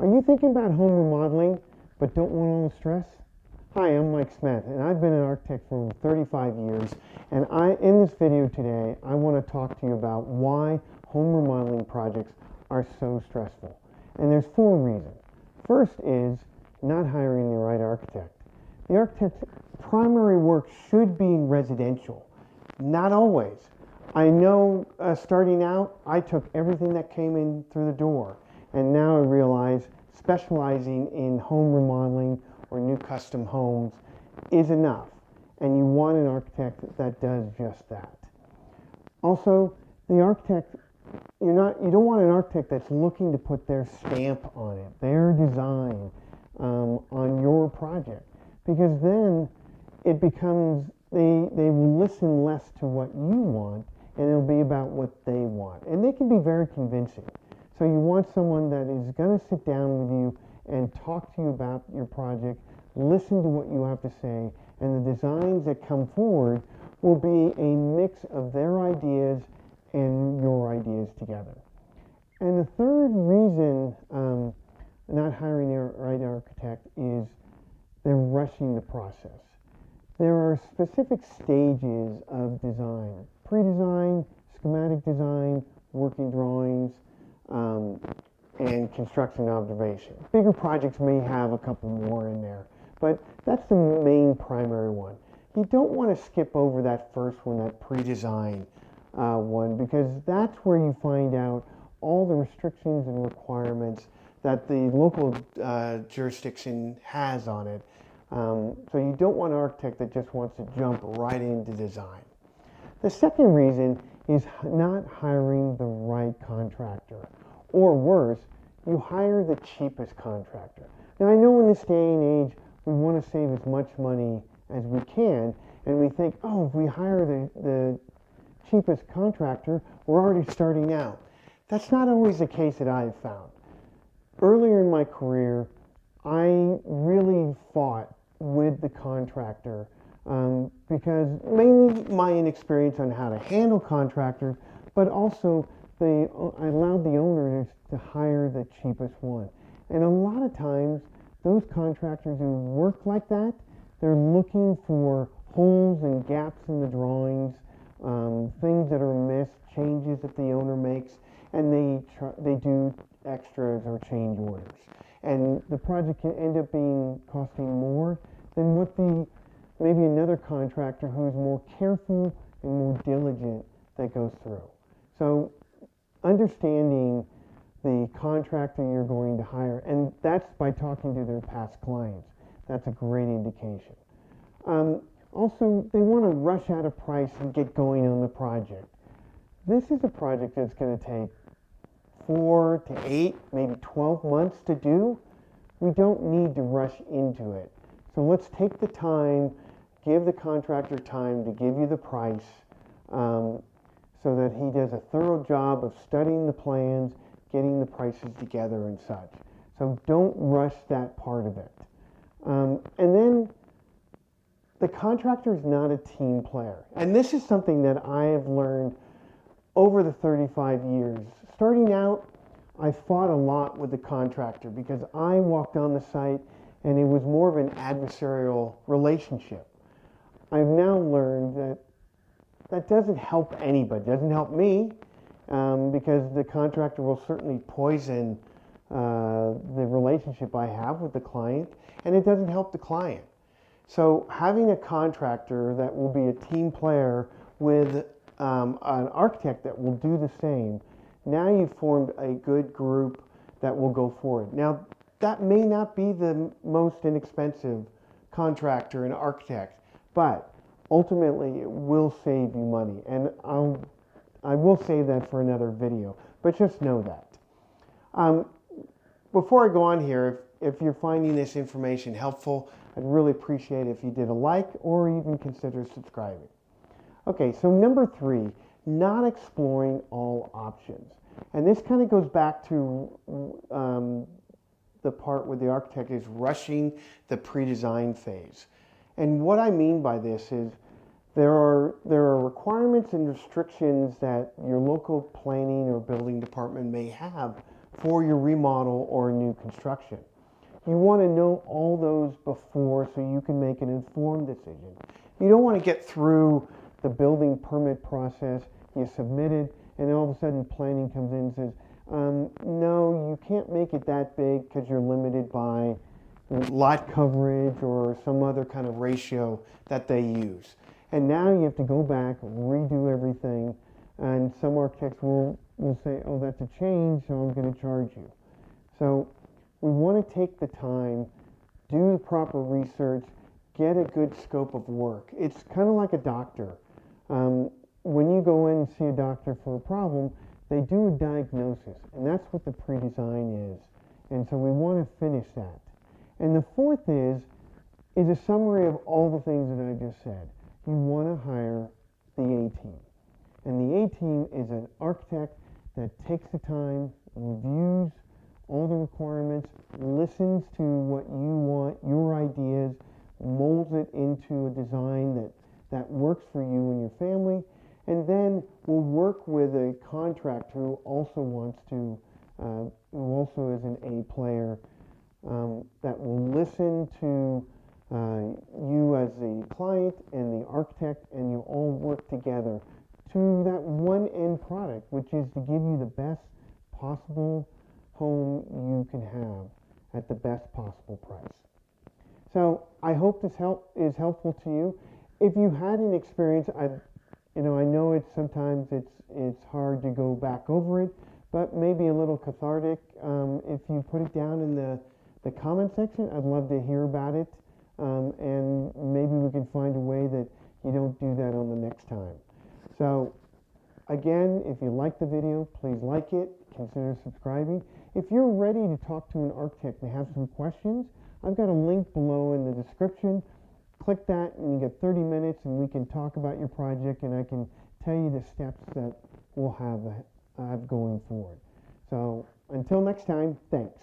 Are you thinking about home remodeling but don't want all the stress? Hi, I'm Mike Smith and I've been an architect for over 35 years, and in this video today I want to talk to you about why home remodeling projects are so stressful. And there's four reasons. First is not hiring the right architect. The architect's primary work should be in residential. Not always. I know starting out, I took everything that came in through the door, and now I realize specializing in home remodeling or new custom homes is enough, and you want an architect that does just that. Also, the architect, you don't want an architect that's looking to put their stamp on it, their design on your project, because then it becomes they will listen less to what you want, and it'll be about what they want, and they can be very convincing. So you want someone that is going to sit down with you and talk to you about your project, listen to what you have to say, and the designs that come forward will be a mix of their ideas and your ideas together. And the third reason not hiring the right architect is they're rushing the process. There are specific stages of design: pre-design, schematic design, working drawings, and construction observation. Bigger projects may have a couple more in there, but that's the main primary one. You don't want to skip over that first one, that pre-design one, because that's where you find out all the restrictions and requirements that the local jurisdiction has on it. So you don't want an architect that just wants to jump right into design. The second reason is not hiring the right contractor. Or worse, you hire the cheapest contractor. Now I know in this day and age we want to save as much money as we can, and we think, oh, if we hire the cheapest contractor, we're already starting out. That's not always the case that I have found. Earlier in my career, I really fought with the contractor because mainly my inexperience on how to handle contractors, but also I allowed the owners to hire the cheapest one. And a lot of times, those contractors who work like that, they're looking for holes and gaps in the drawings, things that are missed, changes that the owner makes, and they do extras or change orders. And the project can end up costing more than what maybe another contractor who's more careful and more diligent that goes through. So understanding the contractor you're going to hire, and that's by talking to their past clients. That's a great indication. Also, they want to rush out a price and get going on the project. This is a project that's going to take 4 to 8, maybe 12 months to do. We don't need to rush into it. So let's take the time, give the contractor time to give you the price, so that he does a thorough job of studying the plans, getting the prices together and such. So don't rush that part of it. And then the contractor is not a team player. And this is something that I have learned over the 35 years. Starting out, I fought a lot with the contractor because I walked on the site and it was more of an adversarial relationship. I've now learned that that doesn't help anybody. It doesn't help me because the contractor will certainly poison the relationship I have with the client, and it doesn't help the client. So having a contractor that will be a team player with an architect that will do the same, now you've formed a good group that will go forward. Now, that may not be the most inexpensive contractor and architect, but ultimately it will save you money. And I will say that for another video, but just know that. Before I go on here, if you're finding this information helpful, I'd really appreciate it if you did a like or even consider subscribing. Okay, so number 3, not exploring all options. And this kind of goes back to the part where the architect is rushing the pre-design phase. And what I mean by this is there are requirements and restrictions that your local planning or building department may have for your remodel or new construction. You want to know all those before so you can make an informed decision. You don't want to get through the building permit process, you submit it, and all of a sudden planning comes in and says, no, you can't make it that big because you're limited by lot coverage or some other kind of ratio that they use. And now you have to go back, redo everything, and some architects will say, oh, that's a change, so I'm going to charge you. So we want to take the time, do the proper research, get a good scope of work. It's kind of like a doctor. When you go in and see a doctor for a problem, they do a diagnosis, and that's what the pre-design is. And so we want to finish that. And the fourth is a summary of all the things that I just said. You want to hire the A-team. And the A-team is an architect that takes the time, reviews all the requirements, listens to what you want, your ideas, molds it into a design that works for you and your family, and then we'll work with a contractor who also wants to, who also is an A player, that will listen to you as the client and the architect, and you all work together to that one end product, which is to give you the best possible home you can have at the best possible price. So I hope this is helpful to you. If you had an experience, I know sometimes it's hard to go back over it, but maybe a little cathartic. If you put it down in the comment section, I'd love to hear about it, and maybe we can find a way that you don't do that on the next time. So again, if you like the video, please like it, consider subscribing. If you're ready to talk to an architect and have some questions, I've got a link below in the description. Click that and you get 30 minutes and we can talk about your project, and I can tell you the steps that we'll have going forward. So until next time, thanks.